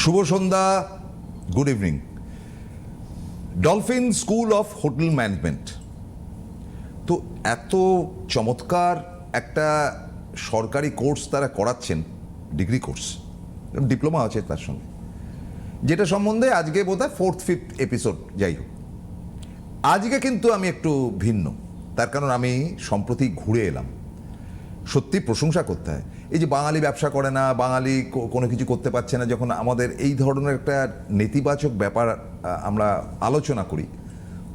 শুভ সন্ধ্যা, good evening. Dolphin school of hotel management, তো এত চমৎকার একটা সরকারি কোর্স তারা করাচ্ছেন, ডিগ্রি কোর্স, ডিপ্লোমা আছে তার সঙ্গে, যেটা সম্বন্ধে আজকে বোধহয় 4th 5th এপিসোড। যাই হোক, আজকে কিন্তু আমি একটু ভিন্ন, তার কারণ আমি সম্প্রতি ঘুরে এলাম। সত্যি প্রশংসা করতে হয়, এই যে বাঙালি ব্যবসা করে না, বাঙালি কোনো কিছু করতে পারছে না, যখন আমাদের এই ধরনের একটা নেতিবাচক ব্যাপার আমরা আলোচনা করি,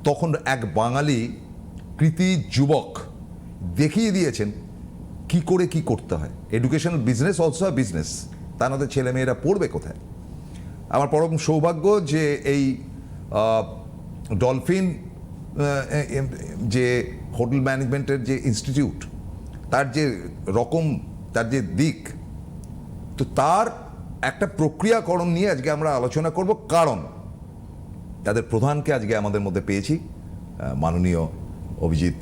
তখন এক বাঙালি কৃতি যুবক দেখিয়ে দিয়েছেন কি করে কি করতে হয়। Educational business also a business, তা নাহলে ছেলেমেয়েরা পড়বে কোথায়। আমার পরম সৌভাগ্য যে এই ডলফিন যে হোটেল ম্যানেজমেন্টের যে ইনস্টিটিউট, তার যে রকম, তার যে দিক, তো তার একটা প্রক্রিয়াকরণ নিয়ে আজকে আমরা আলোচনা করব। কারণ তাদের প্রধানকে আজকে আমাদের মধ্যে পেয়েছি, মাননীয় অভিজিৎ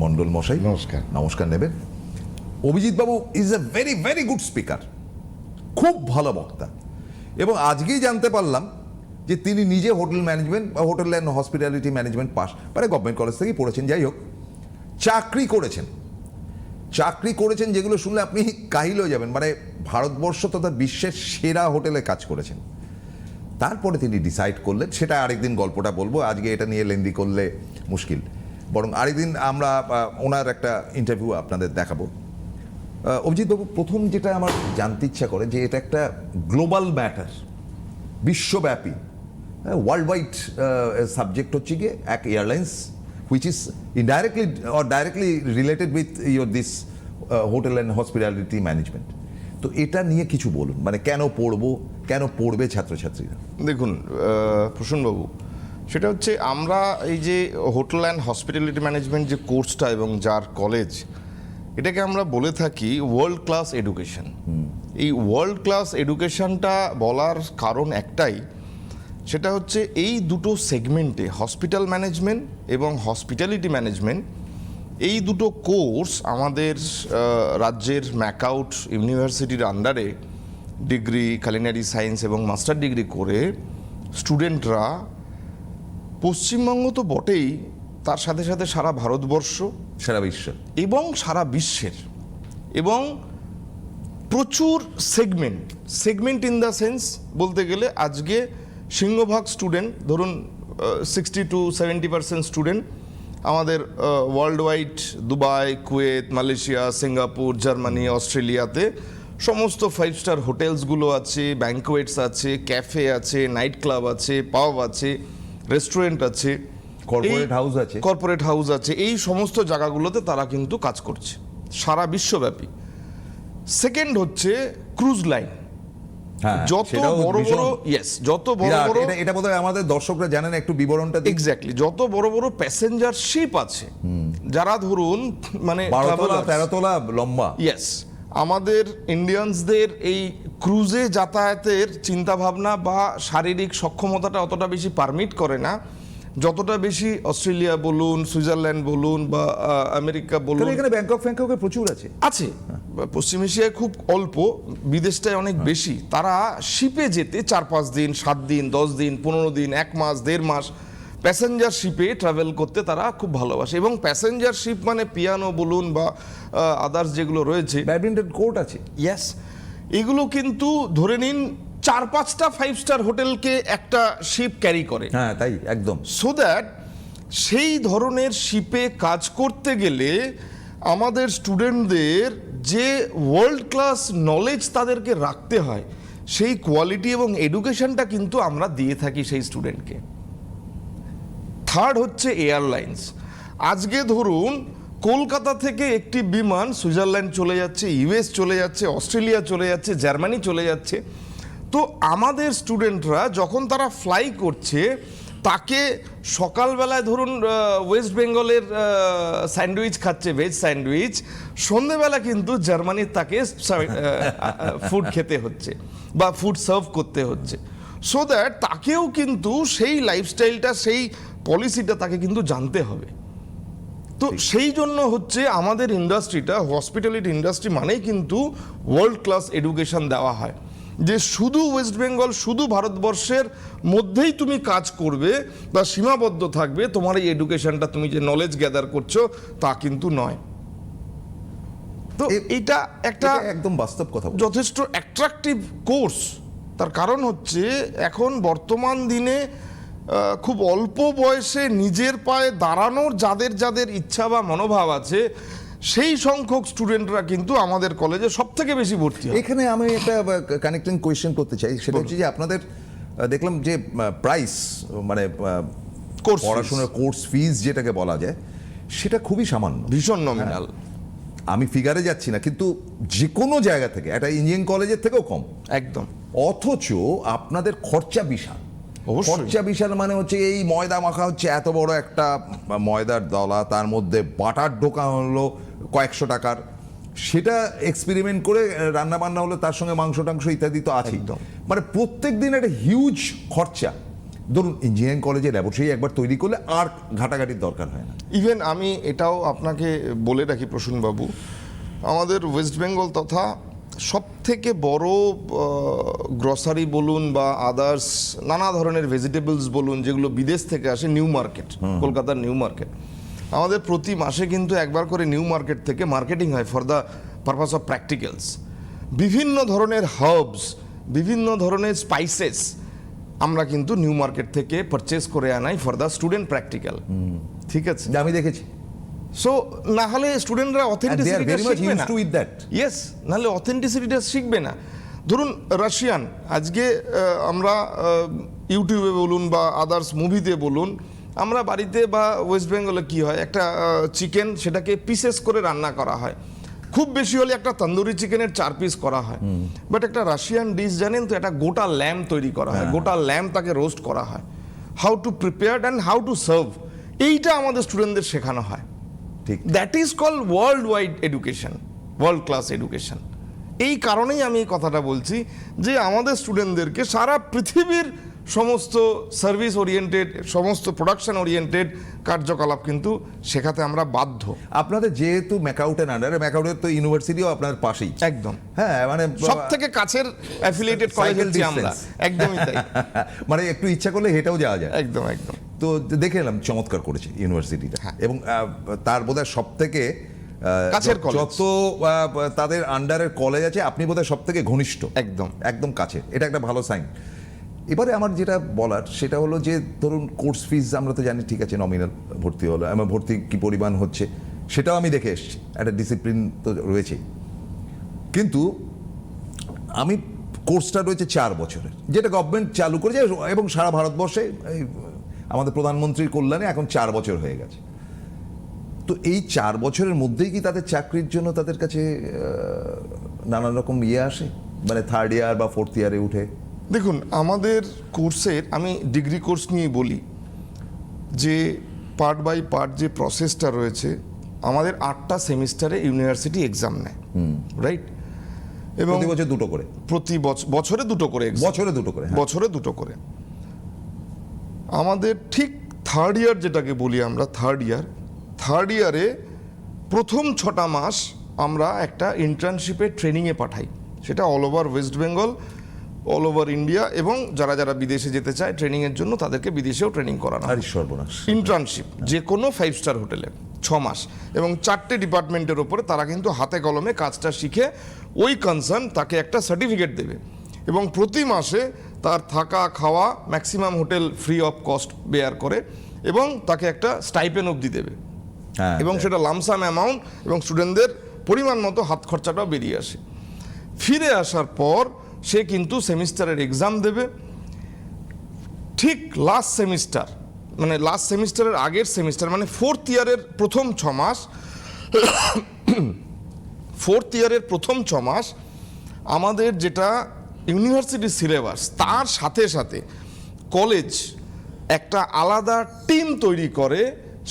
মণ্ডল মশাই। নমস্কার। নমস্কার নেবেন। অভিজিৎ বাবু is a very very good speaker, খুব ভালো বক্তা, এবং আজকেই জানতে পারলাম যে তিনি নিজে হোটেল ম্যানেজমেন্ট বা hotel and hospitality management pass, মানে গভর্নমেন্ট কলেজ থেকেই পড়েছেন। যাই হোক, চাকরি করেছেন যেগুলো শুনলে আপনি কাহিল হয়ে যাবেন, মানে ভারতবর্ষ তথা বিশ্বের সেরা হোটেলে কাজ করেছেন। তারপরে তিনি ডিসাইড করলেন, সেটা আরেকদিন গল্পটা বলবো, আজকে এটা নিয়ে লেন্দি করলে মুশকিল, বরং আরেকদিন আমরা ওনার একটা ইন্টারভিউ আপনাদের দেখাবো। অভিজিৎবাবু, প্রথম যেটা আমার জানতে ইচ্ছা করে যে এটা একটা গ্লোবাল ম্যাটার, বিশ্বব্যাপী, ওয়ার্ল্ড ওয়াইড সাবজেক্ট হচ্ছে গিয়ে এক airlines which is indirectly or directly related with your this hotel and hospitality management. তো এটা নিয়ে কিছু বলুন, মানে কেন পড়বে ছাত্রছাত্রীরা? দেখুন প্রসূনবাবু, সেটা হচ্ছে আমরা এই যে হোটেল অ্যান্ড হসপিটালিটি ম্যানেজমেন্ট যে কোর্সটা এবং যার কলেজ, এটাকে আমরা বলে থাকি ওয়ার্ল্ড ক্লাস এডুকেশন। এই ওয়ার্ল্ড ক্লাস এডুকেশনটা বলার কারণ একটাই, সেটা হচ্ছে এই দুটো সেগমেন্টে, হসপিটাল ম্যানেজমেন্ট এবং হসপিটালিটি ম্যানেজমেন্ট, এই দুটো কোর্স আমাদের রাজ্যের ম্যাকআউট ইউনিভার্সিটির আন্ডারে ডিগ্রি, কুলিনারি সায়েন্স এবং মাস্টার ডিগ্রি করে স্টুডেন্টরা পশ্চিমবঙ্গ তো বটেই, তার সাথে সাথে সারা ভারতবর্ষ, সারা বিশ্ব এবং সারা বিশ্বের, এবং প্রচুর সেগমেন্ট ইন দ্য সেন্স বলতে গেলে আজকে সিংহভাগ স্টুডেন্ট, ধরুন 60 to 70% স্টুডেন্ট আমাদের world wide, Dubai, Kuwait, Malaysia, Singapore, Germany, অস্ট্রেলিয়াতে সমস্ত 5 স্টার হোটেলসগুলো আছে, ব্যাঙ্কোয়েটস আছে, ক্যাফে আছে, নাইট ক্লাব আছে, পাব আছে, রেস্টুরেন্ট আছে, কর্পোরেট হাউস আছে, এই সমস্ত জায়গাগুলোতে তারা কিন্তু কাজ করছে সারা বিশ্বব্যাপী। সেকেন্ড হচ্ছে ক্রুজ লাইন। যত বড় বড় এটা বোধহয় আমাদের দর্শকরা জানেন, একটু বিবরণটা এক্স্যাক্টলি, যত বড় বড় প্যাসেঞ্জার শিপ আছে, যারা ধরুন মানে 12 তলা লম্বা, ইয়েস, আমাদের ইন্ডিয়ানসদের এই ক্রুজে যাতায়াতের চিন্তা ভাবনা বা শারীরিক সক্ষমতাটা অতটা বেশি পারমিট করে না, যতটা বেশি অস্ট্রেলিয়া বলুন, সুইজারল্যান্ড বলুন বা আমেরিকা বলুন। এখানে ব্যাংককে প্রচুর আছে, পশ্চিম এশিয়ায় খুব অল্প, বিদেশটায় অনেক বেশি। তারা শিপে যেতে 4-5 দিন, 7 দিন, 10 দিন, 15 দিন, 1 মাস, 1.5 মাস প্যাসেঞ্জার শিপে ট্রাভেল করতে তারা খুব ভালোবাসে। এবং প্যাসেঞ্জার শিপ মানে পিয়ানো বলুন বা আদার্স যেগুলো রয়েছে, ব্যাডমিন্টন কোর্ট আছে, ইয়েস, এগুলো কিন্তু ধরে নিন 4-5টা 5 স্টার হোটেলকে একটা শিপ ক্যারি করে। হ্যাঁ, তাই একদম। সো দ্যাট সেই ধরনের শিপে কাজ করতে গেলে আমাদের স্টুডেন্টদের যে ওয়ার্ল্ড ক্লাস নলেজ তাদেরকে রাখতে হয়, সেই কোয়ালিটি এবং এডুকেশনটা কিন্তু আমরা দিয়ে থাকি সেই স্টুডেন্টকে। থার্ড হচ্ছে এয়ারলাইন্স। আজকে ধরুন কলকাতা থেকে একটি বিমান সুইজারল্যান্ড চলে যাচ্ছে, ইউএস চলে যাচ্ছে, অস্ট্রেলিয়া চলে যাচ্ছে, জার্মানি চলে যাচ্ছে। তো আমাদের স্টুডেন্টরা যখন তারা ফ্লাই করছে, তাকে সকালবেলায় ধরুন ওয়েস্ট বেঙ্গলের স্যান্ডউইচ খাচ্ছে, ভেজ স্যান্ডউইচ, সন্ধেবেলা কিন্তু জার্মানির তাকে ফুড খেতে হচ্ছে বা ফুড সার্ভ করতে হচ্ছে। সো দ্যাট তাকেও কিন্তু সেই লাইফস্টাইলটা, সেই পলিসিটা তাকে কিন্তু জানতে হবে। তো সেই জন্য হচ্ছে আমাদের ইন্ডাস্ট্রিটা, হসপিটালিটি ইন্ডাস্ট্রি মানেই কিন্তু ওয়ার্ল্ড ক্লাস এডুকেশন দেওয়া হয়। যে শুধু ওয়েস্ট বেঙ্গল, শুধু ভারতবর্ষের মধ্যেই তুমি কাজ করবে বা সীমাবদ্ধ থাকবে, তোমার এই এডুকেশনটা তুমি যে নলেজ গ্যাদার করছো তা কিন্তু নয়। তো এটা একটা এটা একদম বাস্তব কথা বলছেন। যথেষ্ট অ্যাট্রাকটিভ কোর্স। তার কারণ হচ্ছে এখন বর্তমান দিনে খুব অল্প বয়সে নিজের পায়ে দাঁড়ানোর যাদের যাদের ইচ্ছা বা মনোভাব আছে, সেই সংখ্যক স্টুডেন্টরা কিন্তু আমাদের কলেজে সব থেকে বেশি ভর্তি হয়। এখানে আমি একটা কানেক্টিং কোয়েশ্চেন করতে চাই, সেটা হচ্ছে যে আপনাদের দেখলাম যে প্রাইস মানে Course fees। পড়াশোনার কোর্স ফিজ যেটাকে বলা যায় সেটা খুবই সামান্য। ভীষণ নমিনাল। আমি ফিগারে যাচ্ছি না, কিন্তু যে কোনো জায়গা থেকে একটা ইঞ্জিনিয়ারিং কলেজের থেকেও কম। একদম। অথচ আপনাদের খরচা বিশাল। অবশ্যই। খরচা বিশাল মানে হচ্ছে এই ময়দা মাখা হচ্ছে এত বড় একটা ময়দার দলা, তার মধ্যে বাটার ঢোকা হলো কয়েকশো টাকার, সেটা এক্সপেরিমেন্ট করে রান্না বান্না হলো, তার সঙ্গে মাংস টাংস ইত্যাদি তো আছেই। একদম। মানে প্রত্যেক দিন একটা হিউজ খরচা। ধরুন ইঞ্জিনিয়ারিং কলেজে ল্যাবরেটরি একবার তৈরি করলে আর ঘাটাঘাটির দরকার হয় না। ইভেন আমি এটাও আপনাকে বলে রাখি প্রসূনবাবু, আমাদের ওয়েস্ট বেঙ্গল তথা সব থেকে বড় গ্রসারি বলুন বা আদার্স নানা ধরনের ভেজিটেবলস বলুন, যেগুলো বিদেশ থেকে আসে, নিউ মার্কেট, কলকাতার নিউ মার্কেট, আমাদের প্রতি মাসে কিন্তু একবার করে নিউ মার্কেট থেকে মার্কেটিং হয় ফর দ্য পারপাস অফ প্র্যাকটিক্যালস। বিভিন্ন ধরনের হার্বস, বিভিন্ন ধরনের স্পাইসেস আমরা কিন্তু নিউ মার্কেট থেকে পারচেস করে আনাই ফর দ্য স্টুডেন্ট প্র্যাকটিক্যাল। ঠিক আছে, যা আমি দেখেছি। সো না হলে স্টুডেন্টরা And they are অথেন্টিসিটিটা very much শিখবে used না। to with that. ইয়েস, নাহলে অথেন্টিসিটিটা শিখবে না। ধরুন রাশিয়ান, আজকে আমরা ইউটিউবে বলুন বা আদার্স মুভিতে বলুন, আমরা বাড়িতে বা ওয়েস্ট বেঙ্গলে কি হয়, একটা চিকেন সেটাকে পিসেস করে রান্না করা হয়, খুব বেশি হলে একটা তন্দুরি চিকেনের 4 পিস করা হয়। বাট একটা রাশিয়ান ডিশ জানেন তো, একটা গোটা ল্যাম্ব তৈরি করা হয়, গোটা ল্যাম্ব তাকে রোস্ট করা হয়, how to prepare and how to serve, এইটা আমাদের স্টুডেন্টদের শেখানো হয়। ঠিক। That is called world wide education, world class education. এই কারণেই আমি এই কথাটা বলছি যে আমাদের স্টুডেন্টদেরকে সারা পৃথিবীর সমস্ত সার্ভিস ওরিয়েন্টেড, সমস্ত প্রোডাকশন ওরিয়েন্টেড কার্যকলাপ কিন্তু শেখাতে আমরা বাধ্য। আপনাদের যেহেতু ম্যাকাউটের আন্ডারে, ম্যাকাউটের তো ইউনিভার্সিটিও আপনার পাশেই। একদম। হ্যাঁ, মানে সব থেকে কাছের অ্যাফিলিয়েটেড কলেজ Cycle হচ্ছে আমরা। distance। একদমই তাই। মানে একটু ইচ্ছা করলে হেঁটেও যাওয়া যায়। একদম একদম। তো দেখে এলাম চমৎকার করেছে ইউনিভার্সিটিটা। হ্যাঁ। এবং তার বোধহয় সব থেকে কাছের কলেজ। যত তাদের আন্ডারের কলেজ আছে, আপনি বোধহয় সব থেকে ঘনিষ্ঠ। একদম। একদম কাছে, এটা একটা ভালো সাইন। এবারে আমার যেটা বলার সেটা হলো যে ধরুন কোর্স ফিজ আমরা তো জানি, ঠিক আছে, নমিনাল ভর্তি হলো, আমার ভর্তি কী পরিমাণ হচ্ছে সেটাও আমি দেখে এসেছি, একটা ডিসিপ্লিন তো রয়েছেই। কিন্তু আমি কোর্সটা রয়েছে 4 বছরের, যেটা গভর্নমেন্ট চালু করেছে এবং সারা ভারতবর্ষে এই আমাদের প্রধানমন্ত্রীর কল্যাণে এখন 4 বছর হয়ে গেছে। তো এই 4 বছরের মধ্যেই কি তাদের চাকরির জন্য তাদের কাছে নানান রকম আসে, মানে থার্ড ইয়ার বা ফোর্থ ইয়ারে উঠে? দেখুন, আমাদের কোর্সের, আমি ডিগ্রি কোর্স নিয়ে বলি, যে পার্ট বাই পার্ট যে প্রসেসটা রয়েছে, আমাদের 8টা সেমিস্টারে ইউনিভার্সিটি এক্সাম নেয়, রাইট? এবং প্রতি বছর 2টো করে? প্রতি বছরে 2টো করে exam। বছরে 2টো করে, হ্যাঁ। বছরে 2টো করে। আমাদের ঠিক থার্ড ইয়ার যেটাকে বলি আমরা, থার্ড ইয়ারে প্রথম 6টা মাস আমরা একটা ইন্টার্নশিপের ট্রেনিংয়ে পাঠাই, সেটা all over West Bengal, all over India, এবং যারা যারা বিদেশে যেতে চায় ট্রেনিংয়ের জন্য তাদেরকে বিদেশেও ট্রেনিং করানো হয়। আরে সর্বনাশ! ইন্টার্নশিপ যে কোনো 5 স্টার হোটেলে 6 মাস, এবং 4টে ডিপার্টমেন্টের ওপরে তারা কিন্তু হাতে কলমে কাজটা শিখে ওই কনসার্ন তাকে একটা সার্টিফিকেট দেবে, এবং প্রতি মাসে তার থাকা খাওয়া maximum hotel free of cost bear করে, এবং তাকে একটা স্টাইপেন অবধি দেবে, হ্যাঁ, এবং সেটা লামসাম অ্যামাউন্ট, এবং স্টুডেন্টদের পরিমাণ মতো হাত খরচাটাও বেরিয়ে আসে। ফিরে আসার পর সে কিন্তু সেমিস্টারের এক্সাম দেবে। ঠিক লাস্ট সেমিস্টার, মানে লাস্ট সেমিস্টারের আগের সেমিস্টার, মানে ফোর্থ ইয়ারের প্রথম 6 মাস, ফোর্থ ইয়ারের প্রথম 6 মাস আমাদের যেটা ইউনিভার্সিটি সিলেবাস, তার সাথে সাথে কলেজ একটা আলাদা টিম তৈরি করে,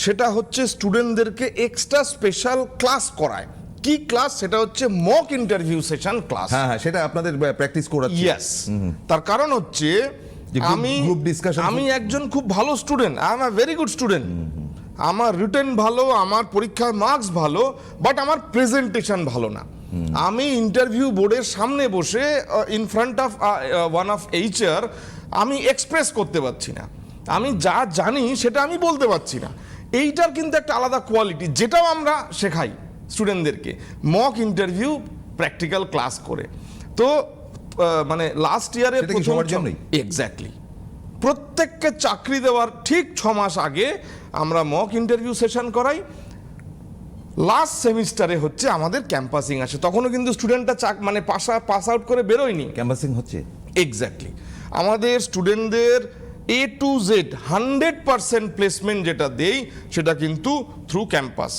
সেটা হচ্ছে স্টুডেন্টদেরকে এক্সট্রা স্পেশাল ক্লাস করায়। কি ক্লাস? সেটা হচ্ছে মক ইন্টারভিউ সেশন ক্লাস। হ্যাঁ হ্যাঁ, সেটা আপনাদের প্র্যাকটিস করাচ্ছে। ইয়েস। তার কারণ হচ্ছে যে group- আমি group discussion। আমি একজন খুব ভালো student, I am a very good student, আমার রিটেন ভালো, আমার পরীক্ষার মার্কস ভালো, বাট আমার প্রেজেন্টেশন ভালো না। আমি ইন্টারভিউ বোর্ডের সামনে বসে in front of one of HR আমি এক্সপ্রেস করতে পারছি না, আমি যা জানি সেটা আমি বলতে পারছি না। এইটার কিন্তু একটা আলাদা কোয়ালিটি, যেটাও আমরা শেখাই স্টুডেন্টদেরকে, মক ইন্টারভিউ প্র্যাকটিক্যাল ক্লাস করে। তো মানে লাস্ট ইয়ারে সেটা কি সবার জন্যই? এক্স্যাক্টলি প্রত্যেককে চাকরি দেওয়ার ঠিক 6 মাস আগে আমরা মক ইন্টারভিউ সেশন করাই। লাস্ট সেমিস্টারে হচ্ছে আমাদের ক্যাম্পাসিং আসে, তখনও কিন্তু স্টুডেন্টটা মানে পাস আউট করে বেরোয়নি। ক্যাম্পাসিং হচ্ছে এক্স্যাক্টলি আমাদের স্টুডেন্টদের A to Z 100% প্লেসমেন্ট যেটা দেই সেটা কিন্তু থ্রু ক্যাম্পাস।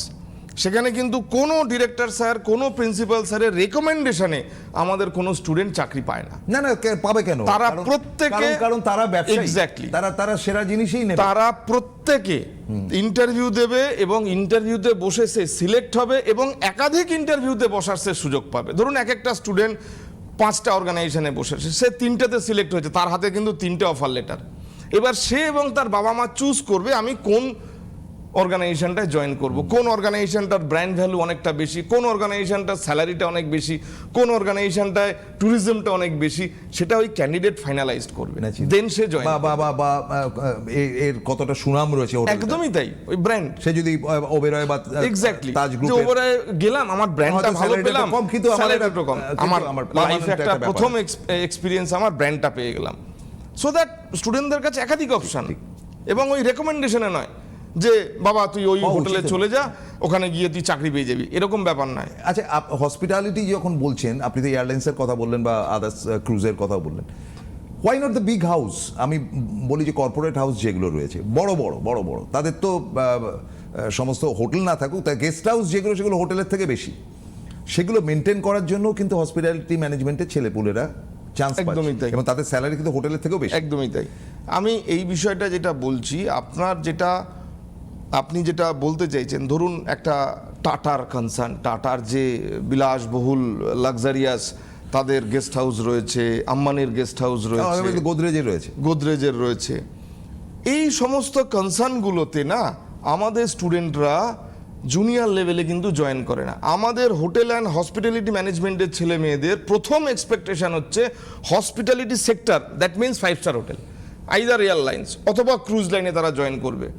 সেখানে কিন্তু কোনো ডিরেক্টর স্যার, কোনো প্রিন্সিপাল স্যারের রেকমেন্ডেশনে আমাদের কোনো স্টুডেন্ট চাকরি পায় না। না না, পাবে কেন? তারা প্রত্যেকে, কারণ তারা ব্যবসায়ী, এক্স্যাক্টলি তারা সেরা জিনিসই নেবে। তারা প্রত্যেকে ইন্টারভিউ দেবে এবং ইন্টারভিউতে বসে সে সিলেক্ট হবে এবং একাধিক ইন্টারভিউতে বসার সে সুযোগ পাবে। ধরুন এক একটা স্টুডেন্ট 5টা অর্গানাইজেশনে বসেছে, সে 3টেতে সিলেক্ট হয়েছে, তার হাতে কিন্তু 3টে অফার লেটার। এবার সে এবং তার বাবা মা চুজ করবে আমি কোন অর্গানাইজেশনটায় জয়েন করব, কোন অর্গানাইজেশনটার ব্র্যান্ড ভ্যালু অনেকটা বেশি, কোন অর্গানাইজেশনটার স্যালারিটা অনেক বেশি, কোন অর্গানাইজেশনটায় ট্যুরিজমটা অনেক বেশি, সেটা ওই ক্যান্ডিডেট ফাইনালাইজড করবে, দেন সে জয়েন। বা এর কতটা সুনাম রয়েছে, একদমই তাই, ওই ব্র্যান্ড। সে যদি ওবেরয় বা এক্স্যাক্টলি তাজ যে গ্রুপে ওবেরয় গেলাম, আমার ব্র্যান্ডটা ভালো পেলাম, কম, কিন্তু স্যালারিটা একটু কম, আমার লাইফে একটা ব্যাপার। প্রথম এক্সপিরিয়েন্স, আমার ব্র্যান্ডটা পেয়ে গেলাম। সো দ্যাট স্টুডেন্টদের কাছে একাধিক অপশন, এবং ওই রেকমেন্ডেশনে নয় যে বাবা তুই ওই হোটেলে চলে যা, ওখানে গিয়ে তুই চাকরি পেয়ে যাবি, এরকম ব্যাপার নয়। আচ্ছা, হসপিটালিটি যখন বলছেন, আপনি তো এয়ারলাইন্সের কথা বললেন বা আদার্স ক্রুজের কথা বললেন, why not the big house? আমি বলি যে কর্পোরেট হাউস যেগুলো রয়েছে বড় বড়, তাদের তো সমস্ত হোটেল না থাকুক, তাই গেস্ট হাউস যেগুলো, সেগুলো হোটেলের থেকে বেশি, সেগুলো মেনটেন করার জন্য কিন্তু হসপিটালিটি ম্যানেজমেন্টের ছেলেপুলেরা চান্স পায়, একদমই তাই, এবং তাদের স্যালারি কিন্তু হোটেলের থেকেও বেশি। একদমই তাই। আমি এই বিষয়টা যেটা বলছি, আপনি যেটা বলতে চাইছেন, ধরুন একটা টাটার কনসার্ন, টাটার যে বিলাসবহুল লাক্সারিয়াস তাদের গেস্ট হাউস রয়েছে, আম্বানির গেস্ট হাউস রয়েছে, গোদরেজের রয়েছে, এই সমস্ত কনসার্নগুলোতে না আমাদের স্টুডেন্টরা জুনিয়র লেভেলে কিন্তু জয়েন করে না। আমাদের হোটেল অ্যান্ড হসপিটালিটি ম্যানেজমেন্টের ছেলে মেয়েদের প্রথম এক্সপেকটেশন হচ্ছে hospitality sector, that means 5 star hotel, either airlines অথবা ক্রুজ লাইনে তারা জয়েন করবে।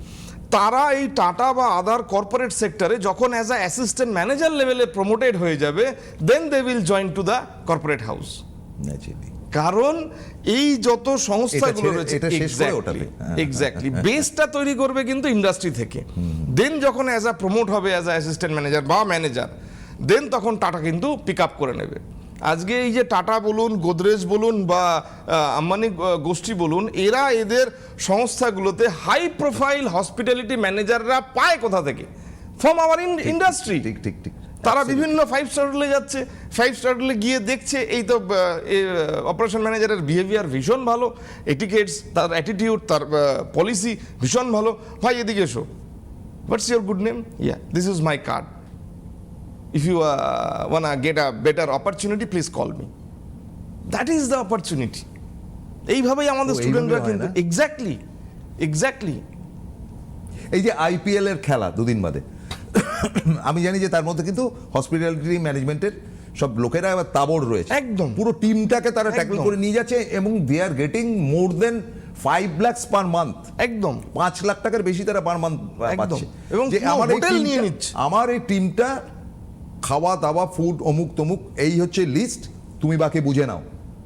তারা এই টাটা বা আদার কর্পোরেট সেক্টরে যখন অ্যাজ আ অ্যাসিস্ট্যান্ট ম্যানেজার লেভেলে প্রমোটেড হয়ে যাবে, then they will join to the corporate house. কারণ এই যত সংস্থাগুলো রয়েছে, এক্স্যাক্টলি বেসটা তৈরি করবে কিন্তু ইন্ডাস্ট্রি থেকে। দেন যখন অ্যাজ আ প্রমোট হবে অ্যাজ আ অ্যাসিস্ট্যান্ট ম্যানেজার বা ম্যানেজার, দেন তখন টাটা কিন্তু পিক আপ করে নেবে। আজকে এই যে টাটা বলুন, গোদরেজ বলুন বা আম্বানি গোষ্ঠী বলুন, এরা এদের সংস্থাগুলোতে হাই প্রোফাইল হসপিটালিটি ম্যানেজাররা পায় কোথা থেকে? From our industry. ঠিক। তারা বিভিন্ন 5 স্টার হোটেলে যাচ্ছে, 5 স্টার হোটেলে গিয়ে দেখছে এই তো অপারেশন ম্যানেজারের বিহেভিয়ার ভীষণ ভালো, এটিকেটস, তার অ্যাটিটিউড, তার পলিসি ভীষণ ভালো। ভাই এদিকে এসো, what's your good name? Yeah, this is my card, if you wanna get a better opportunity please call me. That is the opportunity. এইভাবেই আমাদের স্টুডেন্টরা কিন্তু এক্স্যাক্টলি এই যে IPL এর খেলা দুদিন বাদে, আমি জানি যে তার মধ্যে কিন্তু হসপিটালিটি ম্যানেজমেন্টের সব লোকেরা এবার তাবড় রয়েছে, একদম পুরো টিমটাকে তারা ট্যাকল করে নিয়ে যাচ্ছে, এবং they are getting more than 5 lakhs per month, একদম 5 লাখ টাকার বেশি তারা পার মান্থ পাচ্ছে। এবং যে আমার হোটেল নিয়ে নিচ্ছে, আমার এই টিমটা খাওয়া দাওয়া, ফুড, অমুক তমুক, এই হচ্ছে লিস্ট, তুমি বাকি বুঝে নাও।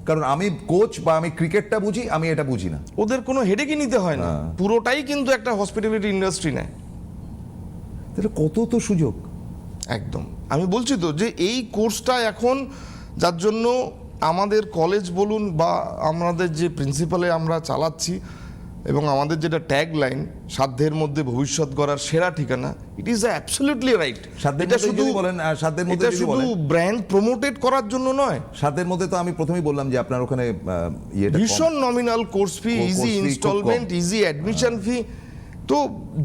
কারণ আমি কোচ বা আমি ক্রিকেটটা বুঝি, আমি এটা বুঝি না। ওদের কোনো হেডেকই নিতে হয় না, পুরোটাই কিন্তু একটা হসপিটালিটি ইন্ডাস্ট্রি নেয়। তাহলে কত তো সুযোগ। একদম, আমি বলছি তো যে এই কোর্সটা এখন, যার জন্য আমাদের কলেজ বলুন বা আমাদের যে প্রিন্সিপালে আমরা চালাচ্ছি, এবং আমাদের যেটা ট্যাগ লাইন, সাধ্যের মধ্যে ভবিষ্যৎ গড়ার সেরা ঠিকানা, ইট ইজ অ্যাবসলিউটলি রাইট। এটা শুধু বলেন, সাধ্যের মধ্যে শুধু ব্র্যান্ড প্রমোটেড করার জন্য নয়, সাধ্যের মধ্যে তো আমি প্রথমেই বললাম যে আপনার ওখানে ভীষণ nominal course fee, easy installment, easy admission fee, তো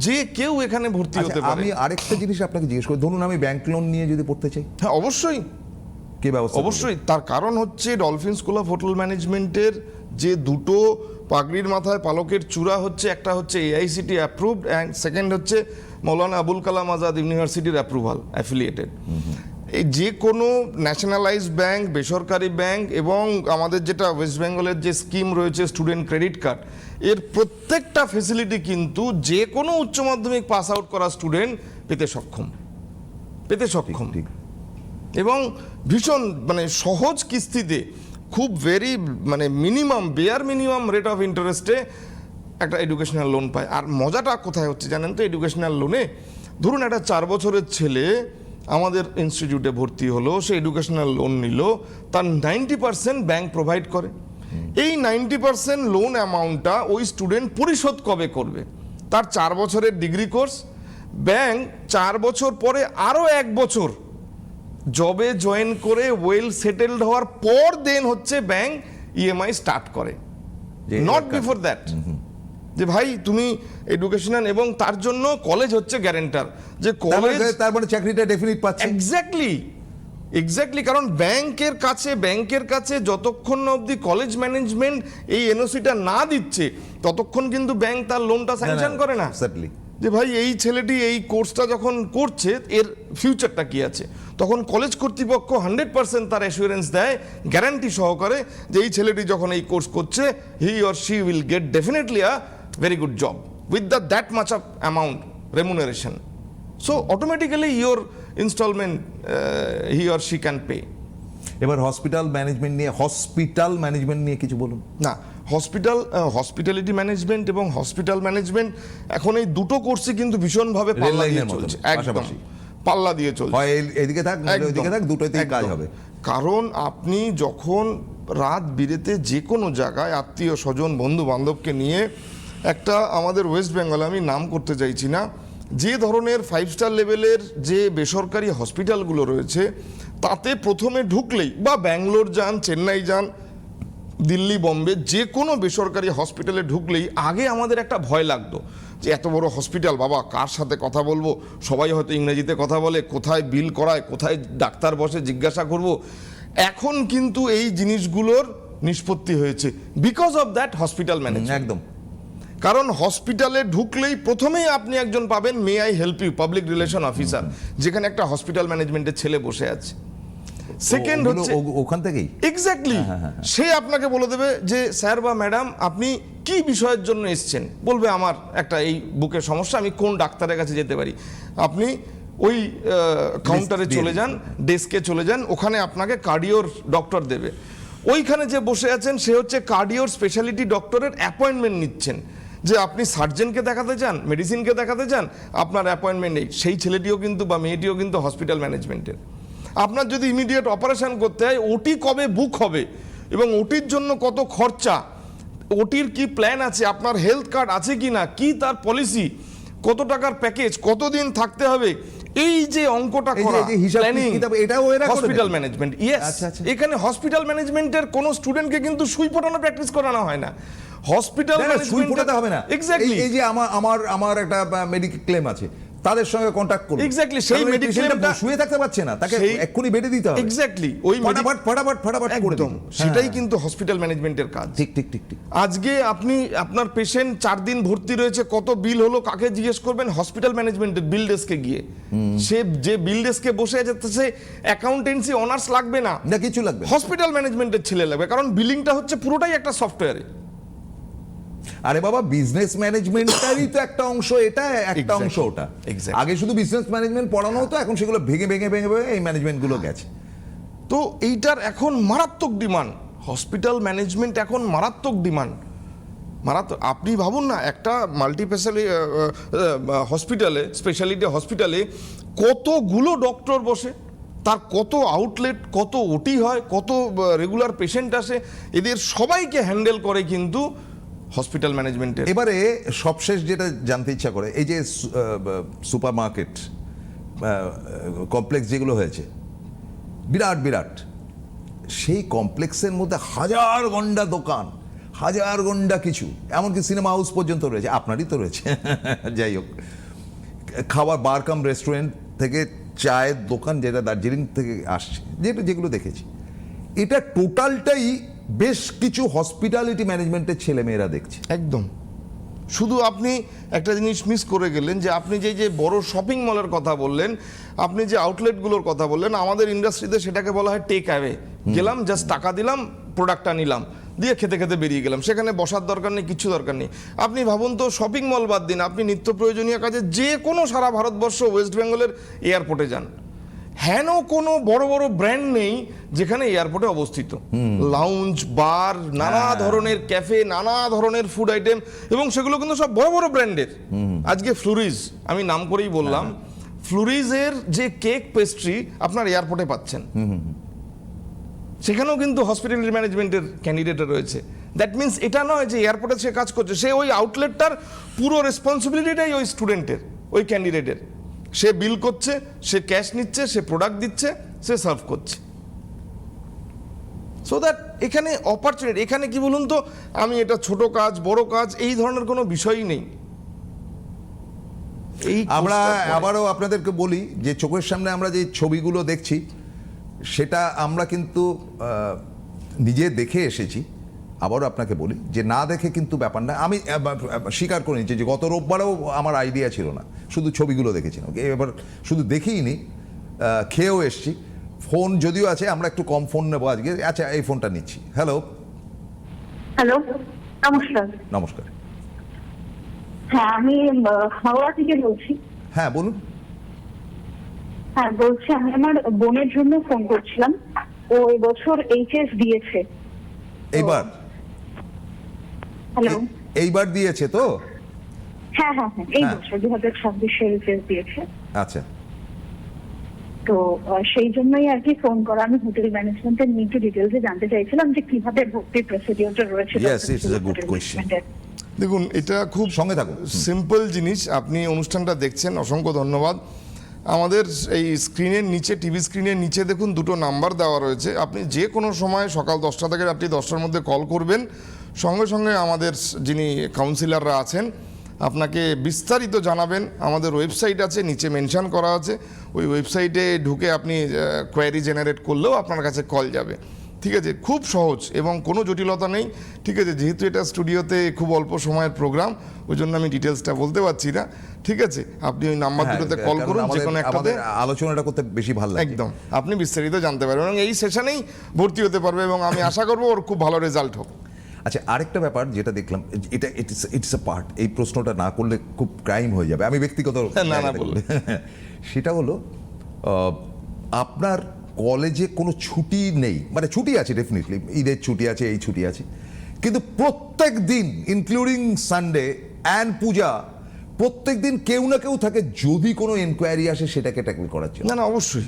যে কেউ এখানে ভর্তি হতে পারে। আমি আরেকটা জিনিস আপনাকে জিজ্ঞেস করি, ধরুন আমি ব্যাংক লোন নিয়ে যদি পড়তে চাই? হ্যাঁ, অবশ্যই, কি ব্যবস্থা? অবশ্যই। তার কারণ হচ্ছে ডলফিন স্কুল অফ হোটেল ম্যানেজমেন্টের যে দুটো পাগড়ির মাথায় পালকের চূড়া হচ্ছে, একটা হচ্ছে AICT অ্যাপ্রুভড, অ্যান্ড সেকেন্ড হচ্ছে মৌলানা আবুল কালাম আজাদ ইউনিভার্সিটির অ্যাপ্রুভাল, অ্যাফিলিয়েটেড। এই যে কোনো ন্যাশনালাইজ ব্যাংক, বেসরকারি ব্যাংক এবং আমাদের যেটা ওয়েস্ট বেঙ্গলের যে স্কিম রয়েছে স্টুডেন্ট ক্রেডিট কার্ড, এর প্রত্যেকটা ফেসিলিটি কিন্তু যে কোনো উচ্চ মাধ্যমিক পাস আউট করা স্টুডেন্ট পেতে সক্ষম ঠিক। এবং ভীষণ মানে সহজ কিস্তিতে খুব বেয়ার মিনিমাম রেট অফ ইন্টারেস্টে একটা এডুকেশনাল লোন পায়। আর মজাটা কোথায় হচ্ছে জানেন তো? এডুকেশনাল লোনে ধরুন একটা 4 বছরের ছেলে আমাদের ইনস্টিটিউটে ভর্তি হলো, সে এডুকেশনাল লোন নিল, তার 90% ব্যাংক প্রোভাইড করে। এই 90% লোন অ্যামাউন্টটা ওই স্টুডেন্ট পরিশোধ কবে করবে? তার 4 বছরের ডিগ্রি কোর্স, ব্যাংক 4 বছর পরে আরও 1 বছর জবে জয়েন করে ওয়েল সেটেলড হওয়ার পর দেন হচ্ছে ব্যাংক ইএমআই স্টার্ট করে, নট বিফোর দ্যাট। যে ভাই তুমি এডুকেশনাল, এবং তার জন্য কলেজ হচ্ছে গ্যারেন্টার যে কলেজ, তার মানে চাকরিটা ডেফিনিট পাচ্ছে। এক্স্যাক্টলি, কারণ ব্যাংকের কাছে যতক্ষণ না অবধি কলেজ ম্যানেজমেন্ট এই এনওসিটা না দিচ্ছে ততক্ষণ কিন্তু ব্যাংক তার লোনটা স্যাংশন করে না। যে ভাই এই ছেলেটি এই কোর্সটা যখন করছে এর ফিউচারটা কি আছে, তখন কলেজ কর্তৃপক্ষ 100% তার অ্যাসুরেন্স দেয় গ্যারান্টি সহকারে যে এই ছেলেটি যখন এই কোর্স করছে he or she will get definitely a very good job with that much of amount remuneration, so automatically your installment he or she can pay. এবার হসপিটাল ম্যানেজমেন্ট নিয়ে কিছু বলুন না। হসপিটালিটি ম্যানেজমেন্ট এবং হসপিটাল ম্যানেজমেন্ট এখন এই দুটো কোর্সে কিন্তু ভীষণভাবে পাল্লা দিয়ে চলছে, একদম পাল্লা দিয়ে চলছে, হয় এদিকে থাক ওদিকে থাক, দুটোতেই কাজ হবে। কারণ আপনি যখন রাত বিরেতে যে কোনো জায়গায় আত্মীয় স্বজন বন্ধু বান্ধবকে নিয়ে একটা, আমাদের ওয়েস্ট বেঙ্গলে আমি নাম করতে চাইছি না, যে ধরনের 5 স্টার লেভেলের যে বেসরকারি হসপিটালগুলো রয়েছে তাতে প্রথমে ঢুকলেই, বা ব্যাঙ্গালোর যান, চেন্নাই যান, দিল্লি, বম্বে, যে কোনো বেসরকারি হসপিটালে ঢুকলেই আগে আমাদের একটা ভয় লাগতো যে এত বড় হসপিটাল, বাবা কার সাথে কথা বলবো, সবাই হয়তো ইংরেজিতে কথা বলে, কোথায় বিল করায়, কোথায় ডাক্তার বসে জিজ্ঞাসা করব। এখন কিন্তু এই জিনিসগুলোর নিষ্পত্তি হয়েছে because of that hospital management. একদম, কারণ হসপিটালে ঢুকলেই প্রথমেই আপনি একজন পাবেন may I help you public relation officer, যেখানে একটা হসপিটাল ম্যানেজমেন্টের ছেলে বসে আছে। সেকেন্ড হচ্ছে ওখান থেকেই এক্স্যাক্টলি সে আপনাকে বলে দেবে যে স্যার বা ম্যাডাম আপনি কি বিষয়ের জন্য এসছেন, বলবে আমার একটা এই বুকের সমস্যা, আমি কোন ডাক্তারের কাছে যেতে পারি। আপনি ওই কাউন্টারে চলে যান, ডেস্কে চলে যান, ওখানে আপনাকে কার্ডিওর ডক্টর দেবে। ওইখানে যে বসে আছেন সে হচ্ছে কার্ডিওর স্পেশালিটি ডক্টরের অ্যাপয়েন্টমেন্ট নিচ্ছেন, যে আপনি সার্জনকে দেখাতে চান, মেডিসিনকে দেখাতে চান, আপনার অ্যাপয়েন্টমেন্ট নেই। সেই ছেলেটিও কিন্তু বা মেয়েটিও কিন্তু হসপিটাল ম্যানেজমেন্টের। আপনার যদি ইমিডিয়েট অপারেশন করতে হয়, ওটি কবে বুক হবে এবং ওটির জন্য কত খরচা, ওটির কি প্ল্যান আছে, আপনার হেলথ কার্ড আছে কি না, কি তার পলিসি, কত টাকার প্যাকেজ, কতদিন থাকতে হবে, এই যে অঙ্কটা করা, প্ল্যানিং, হসপিটাল ম্যানেজমেন্ট। ইয়েস, এখানে হসপিটাল ম্যানেজমেন্টের কোনো স্টুডেন্টকে কিন্তু সুই ফোটানো প্র্যাকটিস করানো হয় না। হসপিটাল সুই ফোটাতে হবে না। এক্স্যাক্টলি, এই যে আমার একটা মেডিকেল ক্লেম আছে, তাদের সঙ্গে কন্টাক্ট করুন। এক্স্যাক্টলি, সেই মেডিকেলটা শুয়ে থাকতে পারছে না, তাকে এক্ষুনি বেডে দিতে হবে। এক্স্যাক্টলি, ওই ফটাফট করে দিন। সেটাই কিন্তু হসপিটাল ম্যানেজমেন্টের কাজ। ঠিক। আজকে আপনি আপনার পেশেন্ট 4 দিন ভর্তি রয়েছে, কত বিল হলো, কাকে জিজ্ঞেস করবেন? হসপিটাল ম্যানেজমেন্টের বিল ডেস্কে গিয়ে। সে যে বিল ডেস্কে বসে আছে সে অ্যাকাউন্টেন্সি অনার্স লাগবে না, কিছু লাগবে, হসপিটাল ম্যানেজমেন্টের ছেলে লাগবে, কারণ বিলিংটা হচ্ছে পুরোটাই একটা সফটওয়্যারে। আরে বাবা, বিজনেস ম্যানেজমেন্টটারই তো একটা অংশ এটা, একটা অংশ ওটা। আগে শুধু বিজনেস ম্যানেজমেন্ট পড়ানো হতো, এখন সেগুলো ভেঙে এই ম্যানেজমেন্টগুলো গেছে। তো এইটার এখন মারাত্মক ডিমান্ড, হসপিটাল ম্যানেজমেন্ট এখন মারাত্মক ডিমান্ড। আপনি ভাবুন না, একটা হসপিটালে, স্পেশালিটি হসপিটালে কতগুলো ডক্টর বসে, তার কত আউটলেট, কত ওটি হয়, কত রেগুলার পেশেন্ট আসে, এদের সবাইকে হ্যান্ডেল করে কিন্তু হসপিটাল ম্যানেজমেন্টের। এবারে সবশেষ যেটা জানতে ইচ্ছা করে, এই যে সুপার মার্কেট কমপ্লেক্স যেগুলো হয়েছে বিরাট, সেই কমপ্লেক্সের মধ্যে হাজার গন্ডা দোকান, হাজার গন্ডা কিছু, এমনকি সিনেমা হাউস পর্যন্ত রয়েছে, আপনারই তো রয়েছে। যাই হোক, খাবার বার কাম রেস্টুরেন্ট থেকে চায়ের দোকান, যেটা দার্জিলিং থেকে আসছে, যেগুলো দেখেছি, এটা টোটালটাই বেশ কিছু হসপিটালিটি ম্যানেজমেন্টের ছেলেমেয়েরা দেখছে। একদম শুধু আপনি একটা জিনিস মিস করে গেলেন, যে আপনি যে বড় শপিং মলের কথা বললেন, আপনি যে আউটলেটগুলোর কথা বললেন, আমাদের ইন্ডাস্ট্রিতে সেটাকে বলা হয় টেক অ্যাওয়ে। গেলাম, জাস্ট টাকা দিলাম, প্রোডাক্টটা নিলাম, দিয়ে খেতে খেতে বেরিয়ে গেলাম, সেখানে বসার দরকার নেই, কিচ্ছু দরকার নেই। আপনি ভাবুন তো, শপিং মল বাদ দিন, আপনি নিত্য প্রয়োজনীয় কাজে যে কোনো সারা ভারতবর্ষ ওয়েস্ট বেঙ্গলের এয়ারপোর্টে যান, হেন কোনো বড় বড় ব্র্যান্ড নেই যেখানে এয়ারপোর্টে অবস্থিত। লাউঞ্জ, বার, নানা ধরনের ক্যাফে, নানা ধরনের ফুড আইটেম, এবং সেগুলো কিন্তু সব বড় বড় ব্র্যান্ডের। আজকে ফ্লুরিজ, আমি নাম করেই বললাম, ফ্লুরিজের যে কেক পেস্ট্রি আপনার এয়ারপোর্টে পাচ্ছেন, সেখানেও কিন্তু হসপিটালিটি ম্যানেজমেন্টের ক্যান্ডিডেট রয়েছে। দ্যাট মিনস এটা নয় যে এয়ারপোর্টে সে কাজ করছে, সে ওই আউটলেটটার পুরো রেসপন্সিবিলিটিটাই ওই স্টুডেন্টের, ওই ক্যান্ডিডেটের। সে বিল করছে, সে ক্যাশ নিচ্ছে, সে প্রোডাক্ট দিচ্ছে, সে সার্ভ করছে। সো দ্যাট এখানে অপরচুনিটি, এখানে কি বলুন তো, আমি এটা ছোট কাজ বড় কাজ এই ধরনের কোনো বিষয়ই নেই। এই আমরা আবারও আপনাদেরকে বলি যে চোখের সামনে আমরা যে ছবিগুলো দেখছি সেটা আমরা কিন্তু নিজে দেখে এসেছি। আবারও আপনাকে বলি যে না দেখে কিন্তু ব্যাপার না। আমি স্বীকার করে নিচ্ছি যে গত রোববারেও আমার আইডিয়া ছিল না, শুধু ছবিগুলো দেখেছিলাম, এবার শুধু দেখিই নি, খেয়েও এসছি। ফোন যদিও আছে, আমরা একটু কম ফোন নেবো আজকে। আচ্ছা, এই ফোনটা নিচ্ছি। হ্যালো। হ্যালো, নমস্কার। নমস্কার। হ্যাঁ, আমি হাওড়া থেকে বলছি। হ্যাঁ, বলুন। হ্যাঁ বলছি, আমি আমার বোনের জন্য ফোন করছিলাম। ও এবছর এইচএস দিয়েছে। এইবার হ্যালো। এইবার দিয়েছে তো? হ্যাঁ হ্যাঁ হ্যাঁ, এই হ্যাঁ। বছর 2026 এইচএস দিয়েছে। আচ্ছা, তো সেই জন্যই আর কি ফোন করা। আমি হোটেল ম্যানেজমেন্টের নিয়ে একটু ডিটেলসে জানতে চাইছিলাম যে কিভাবে ভর্তির প্রসিডিওরটা রয়েছে। Yes, it is a good question. দেখুন, এটা খুব সঙ্গে থাকুন। সিম্পল জিনিস। আপনি অনুষ্ঠানটা দেখছেন, অসংখ্য ধন্যবাদ। আমাদের এই স্ক্রিনের নিচে, টিভি স্ক্রিনের নিচে দেখুন দুটো নাম্বার দেওয়া রয়েছে। আপনি যে কোনো সময় সকাল 10টা থেকে রাত্রি 10টার মধ্যে কল করবেন, সঙ্গে সঙ্গে আমাদের যিনি কাউন্সিলররা আছেন আপনাকে বিস্তারিত জানাবেন। আমাদের ওয়েবসাইট আছে, নিচে মেনশন করা আছে, ওই ওয়েবসাইটে ঢুকে আপনি কোয়ারি জেনারেট করলেও আপনার কাছে কল যাবে। ঠিক আছে, খুব সহজ এবং কোনো জটিলতা নেই। ঠিক আছে, যেহেতু এটা স্টুডিওতে খুব অল্প সময়ের প্রোগ্রাম, ওই জন্য আমি ডিটেলসটা বলতে পারছি না। ঠিক আছে, আপনি ওই নাম্বার দুটোতে কল করুন, যে কোনো একটাতে। আলোচনাটা করতে বেশি ভালো লাগে। একদম, আপনি বিস্তারিত জানতে পারবেন এবং এই সেশনেই ভর্তি হতে পারবে, এবং আমি আশা করবো ওর খুব ভালো রেজাল্ট হোক। আচ্ছা, আরেকটা ব্যাপার যেটা দেখলাম, এটা ইটস এ পার্ট, এই প্রশ্নটা না করলে খুব ক্রাইম হয়ে যাবে, আমি ব্যক্তিগত না বলুন। সেটা হলো আপনার কলেজে কোনো ছুটি নেই, মানে ছুটি আছে ডেফিনেটলি, ঈদের ছুটি আছে, এই ছুটি আছে, কিন্তু প্রত্যেক দিন ইনক্লুডিং সানডে অ্যান্ড পূজা, প্রত্যেক দিন কেউ না কেউ থাকে, যদি কোনো এনকোয়ারি আসে সেটাকে ট্যাকল করার জন্য। না অবশ্যই,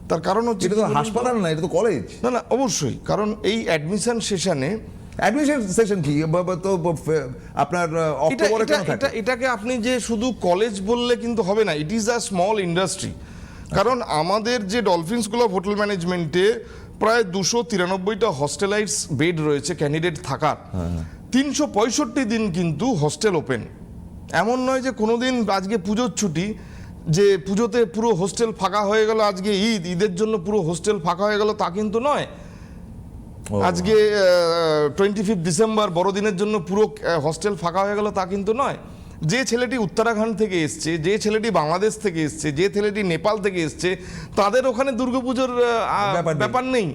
তার কারণ হচ্ছে এটা তো হাসপাতাল না, এটা তো কলেজ। না অবশ্যই, কারণ এই অ্যাডমিশন সেশনে, অ্যাডমিশন সেশন কি তো আপনার অক্টোবরে কেন থাকে? এটাকে আপনি যে শুধু কলেজ বললে কিন্তু হবে না, it is a small industry. কারণ আমাদের যে ডলফিন স্কুল অফ হোটেল ম্যানেজমেন্টে প্রায় 293টা হস্টেলাইজড বেড রয়েছে ক্যান্ডিডেট থাকার। 365 দিন কিন্তু হস্টেল ওপেন। এমন নয় যে কোনোদিন আজকে পুজোর ছুটি, যে পুজোতে পুরো হোস্টেল ফাঁকা হয়ে গেল, আজকে ঈদের জন্য পুরো হোস্টেল ফাঁকা হয়ে গেল, তা কিন্তু নয়। আজকে 25 ডিসেম্বর বড়দিনের জন্য পুরো হস্টেল ফাঁকা হয়ে গেল, তা কিন্তু নয়। যে ছেলেটি উত্তরাখণ্ড থেকে এসছে, যে ছেলেটি বাংলাদেশ থেকে এসছে, যে ছেলেটি নেপাল থেকে এসছে, তাদের ওখানে দুর্গাপুজোর ব্যাপার নেই।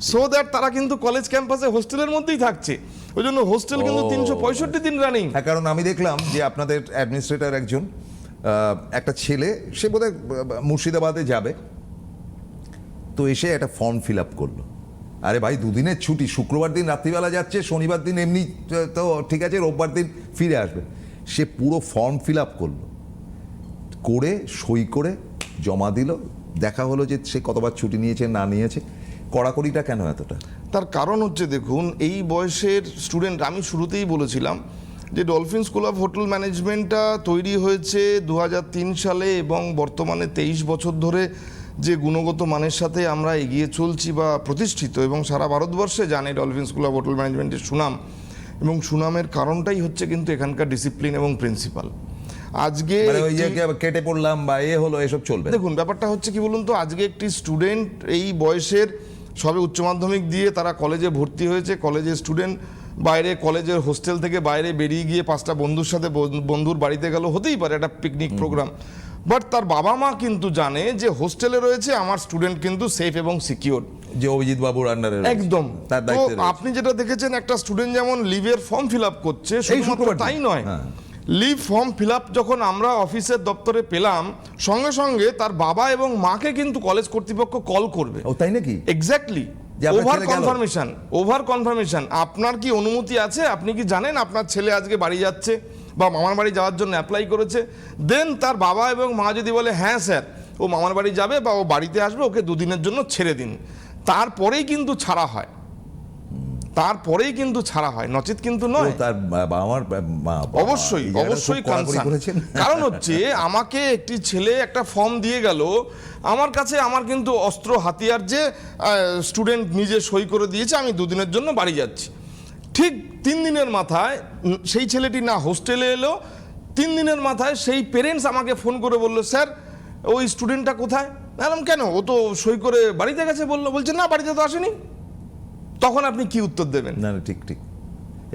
সো দ্যাট তারা কিন্তু কলেজ ক্যাম্পাসে হোস্টেলের মধ্যেই থাকছে, ওই জন্য হোস্টেল কিন্তু 365 দিন রানিং। হ্যাঁ, কারণ আমি দেখলাম যে আপনাদের অ্যাডমিনিস্ট্রেটর একজন, একটা ছেলে, সে বোধহয় মুর্শিদাবাদে যাবে, তো এসে একটা ফর্ম ফিল আপ করলো। আরে ভাই, দুদিনের ছুটি, শুক্রবার দিন রাত্রিবেলা যাচ্ছে, শনিবার দিন এমনি তো ঠিক আছে, রোববার দিন ফিরে আসবে। সে পুরো ফর্ম ফিল আপ করলো, করে সই করে জমা দিল। দেখা হলো যে সে কতবার ছুটি নিয়েছে না নিয়েছে। কড়াকড়িটা কেন এতটা? তার কারণ হচ্ছে, দেখুন, এই বয়সের স্টুডেন্ট, আমি শুরুতেই বলেছিলাম যে ডলফিন স্কুল অফ হোটেল ম্যানেজমেন্টটা তৈরি হয়েছে 2003 সালে, এবং বর্তমানে 23 বছর ধরে যে গুণগত মানের সাথে আমরা এগিয়ে চলছি বা প্রতিষ্ঠিত, এবং সারা ভারতবর্ষে জানে ডলফিন স্কুল অফ হোটেল ম্যানেজমেন্টের সুনাম, এবং সুনামের কারণটাই হচ্ছে কিন্তু এখানকার ডিসিপ্লিন এবং প্রিন্সিপাল। আজকে কেটে পড়লাম বা এ হলো, এসব চলবে। দেখুন, ব্যাপারটা হচ্ছে কি বলুন তো, আজকে একটি স্টুডেন্ট এই বয়সের সবে উচ্চ মাধ্যমিক দিয়ে তারা কলেজে ভর্তি হয়েছে, কলেজের স্টুডেন্ট, বাইরে কলেজের হোস্টেল থেকে বাইরে বেরিয়ে গিয়ে 5টা বন্ধুর সাথে বন্ধুর বাড়িতে গেল, হতেই পারে একটা পিকনিক প্রোগ্রাম, বাট তার বাবা মা কিন্তু জানে যে হোস্টেলে রয়েছে আমার স্টুডেন্ট কিন্তু সেফ এবং সিকিউর, যে অভিজিৎ বাবুর আন্ডারে একদম। তার তো দায়িত্বে রয়েছে। আপনি যেটা দেখেছেন একটা স্টুডেন্ট যেমন লিভের ফর্ম ফিল আপ করছে, শুধুমাত্র শুক্রবার দিন। তাই নয়, হ্যাঁ। লিভ ফর্ম ফিল আপ যখন আমরা অফিসের দপ্তরে পেলাম, সঙ্গে সঙ্গে তার বাবা এবং মাকে কিন্তু কলেজ কর্তৃপক্ষ কল করবে। ও তাই নাকি? এক্স্যাক্টলি, যে আপনার ওভার ছেলে গেল। কনফার্মেশন, আপনার কি অনুমতি আছে, আপনি কি জানেন আপনার ছেলে আজকে বাড়ি যাচ্ছে বা মামার বাড়ি যাওয়ার জন্য অ্যাপ্লাই করেছে? দেন তার বাবা এবং মা যদি বলে হ্যাঁ স্যার ও মামার বাড়ি যাবে বা ও বাড়িতে আসবে, ওকে 2 দিনের জন্য ছেড়ে দিন, তারপরেই কিন্তু ছাড়া হয়, তারপরেই কিন্তু ছাড়া হয়, নচিত কিন্তু নয়। ও তার বাবা মার অবশ্যই অবশ্যই কনসার্ন। করেছেন। কারণ হচ্ছে আমাকে একটি ছেলে একটা ফর্ম দিয়ে গেল, আমার কাছে আমার কিন্তু অস্ত্র হাতিয়ার যে স্টুডেন্ট নিজে সই করে দিয়েছে আমি 2 দিনের জন্য বাড়ি যাচ্ছি, ঠিক 3 দিনের মাথায় সেই ছেলেটি না হোস্টেলে এলো, 3 দিনের মাথায় সেই পেরেন্টস আমাকে ফোন করে বললো স্যার ওই স্টুডেন্টটা কোথায়? বললাম কেন, ও তো সই করে বাড়িতে গেছে বললো, বলছে না বাড়িতে তো আসেনি। তখন আপনি কি উত্তর দেবেন? না না, ঠিক ঠিক,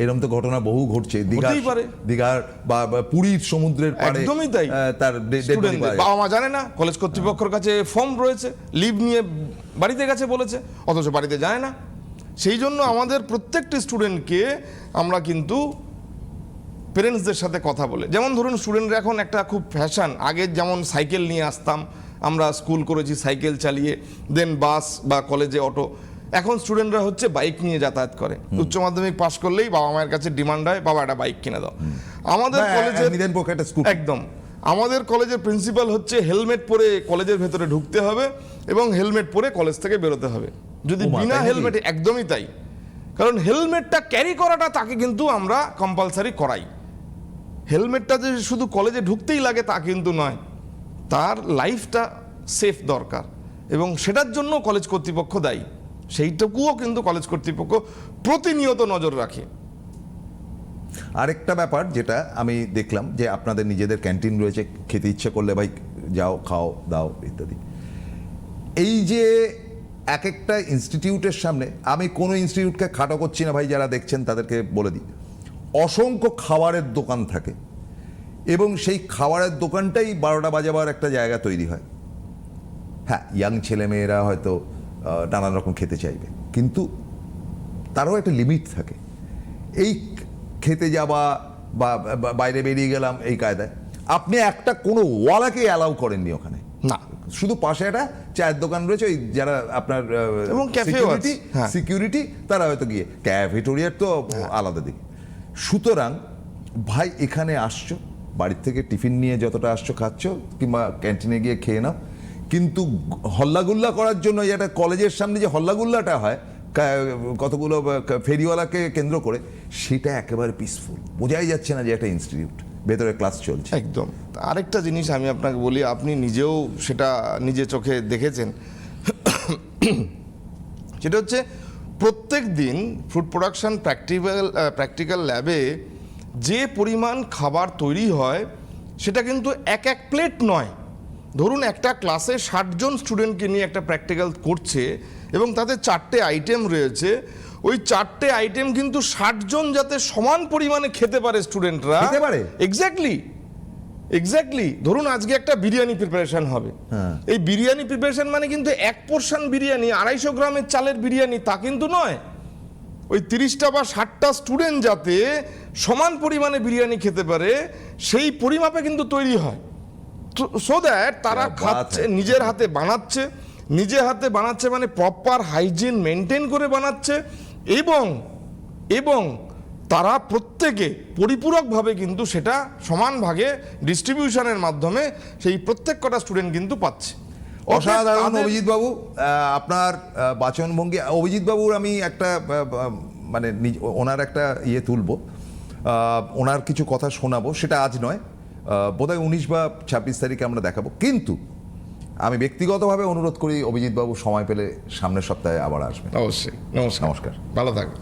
এরকম তো ঘটনা বহু ঘটছে হতেই পারে। দীঘার বা পুরীর সমুদ্রের পাড়ে একদমই তাই। তার স্টুডেন্টদের বাবা মা জানে না, কলেজ কর্তৃপক্ষের কাছে ফর্ম রয়েছে, লিভ নিয়ে বাড়িতে গেছে বলেছে, অথচ বাড়িতে যায় না। সেই জন্য আমাদের প্রত্যেকটি স্টুডেন্টকে আমরা কিন্তু পেরেন্টসদের সাথে কথা বলে, যেমন ধরুন স্টুডেন্টরা এখন একটা খুব ফ্যাশন, আগে যেমন সাইকেল নিয়ে আসতাম, আমরা স্কুল করেছি সাইকেল চালিয়ে, দেন বাস বা কলেজে অটো, এখন স্টুডেন্টরা হচ্ছে বাইক নিয়ে যাতায়াত করে। উচ্চ মাধ্যমিক পাশ করলেই বাবা মায়ের কাছে ডিমান্ড হয় বাবা একটা বাইক কিনে দাও। আমাদের কলেজের একদম, আমাদের কলেজের প্রিন্সিপাল হচ্ছে হেলমেট পরে কলেজের ভেতরে ঢুকতে হবে এবং হেলমেট পরে কলেজ থেকে বেরোতে হবে, যদি বিনা হেলমেটে, একদমই তাই, কারণ হেলমেটটা ক্যারি করাটা তাকে কিন্তু আমরা কম্পালসারি করাই। হেলমেটটা যে শুধু কলেজে ঢুকতেই লাগে তা কিন্তু নয়, তার লাইফটা সেফ দরকার এবং সেটার জন্য কলেজ কর্তৃপক্ষ দায়ী, সেইটুকুও কিন্তু কলেজ কর্তৃপক্ষ প্রতিনিয়ত নজর রাখে। আরেকটা ব্যাপার যেটা আমি দেখলাম যে আপনাদের নিজেদের ক্যান্টিন রয়েছে, খেতে ইচ্ছে করলে ভাই যাও খাও দাও ইত্যাদি। এই যে এক একটা ইনস্টিটিউটের সামনে, আমি কোনো ইনস্টিটিউটকে খাটো করছি না ভাই, যারা দেখছেন তাদেরকে বলে দিই, অসংখ্য খাবারের দোকান থাকে এবং সেই খাবারের দোকানটাই 12টা বাজাবার একটা জায়গা তৈরি হয়। হ্যাঁ, ইয়াং ছেলেমেয়েরা হয়তো নানান রকম খেতে চাইবে, কিন্তু তারও একটা লিমিট থাকে। এই খেতে যাওয়া বা বাইরে বেরিয়ে গেলাম এই কায়দায় আপনি একটা কোনো ওয়ালাকে অ্যালাউ করেননি ওখানে, না, শুধু পাশে একটা চায়ের দোকান রয়েছে, ওই যারা আপনার এবং ক্যাফেও আছে, হ্যাঁ। সিকিউরিটি তারা হয়তো গিয়ে, ক্যাফেটেরিয়ার তো আলাদা দিক। সুতরাং ভাই এখানে আসছো, বাড়ির থেকে টিফিন নিয়ে যতটা আসছো খাচ্ছ, কিংবা ক্যান্টিনে গিয়ে খেয়ে নাও, কিন্তু হল্লাগুল্লা করার জন্য যেটা কলেজের সামনে যে হল্লাগুল্লাটা হয় কতগুলো ফেরিওয়ালাকে কেন্দ্র করে, সেটা একেবারে পিসফুল, বোঝাই যাচ্ছে না যে একটা ইনস্টিটিউট, ভেতরে ক্লাস চলছে। একদম। আরেকটা জিনিস আমি আপনাকে বলি, আপনি নিজেও সেটা নিজে চোখে দেখেছেন, সেটা হচ্ছে প্রত্যেক দিন ফুড প্রোডাকশন প্র্যাকটিক্যাল ল্যাবে যে পরিমাণ খাবার তৈরি হয় সেটা কিন্তু এক প্লেট নয়। ধরুন একটা ক্লাসে 60 জন স্টুডেন্টকে নিয়ে একটা প্র্যাকটিক্যাল করছে এবং তাতে 4টে আইটেম রয়েছে, ওই 4টে আইটেম কিন্তু 60 জন যাতে সমান পরিমাণে খেতে পারে স্টুডেন্টরা, খেতে পারে এক্স্যাক্টলি। ধরুন আজকে একটা বিরিয়ানি প্রিপারেশন হবে, এই বিরিয়ানি প্রিপারেশন মানে কিন্তু 1 পোর্শন বিরিয়ানি, 250 গ্রামের চালের বিরিয়ানি তা কিন্তু নয়। ওই 30টা বা 60টা স্টুডেন্ট যাতে সমান পরিমাণে বিরিয়ানি খেতে পারে সেই পরিমাপে কিন্তু তৈরি হয়, সো দ্যাট তারা খাচ্ছে, নিজের হাতে বানাচ্ছে মানে প্রপার হাইজিন মেনটেন করে বানাচ্ছে এবং তারা প্রত্যেকে পরিপূরকভাবে কিন্তু সেটা সমান ভাগে ডিস্ট্রিবিউশনের মাধ্যমে সেই প্রত্যেক কটা স্টুডেন্ট কিন্তু পাচ্ছে। অসাধারণ অভিজিৎ বাবু, আপনার বাচনভঙ্গি। অভিজিৎ বাবুর আমি একটা মানে ওনার একটা তুলবো, ওনার কিছু কথা শোনাবো, সেটা আজ নয়, বোধহয় 19 বা 26 তারিখে আমরা দেখাবো। কিন্তু আমি ব্যক্তিগতভাবে অনুরোধ করি অভিজিৎ বাবু সময় পেলে সামনের সপ্তাহে আবার আসবেন। অবশ্যই। নমস্কার, নমস্কার, ভালো থাকবেন।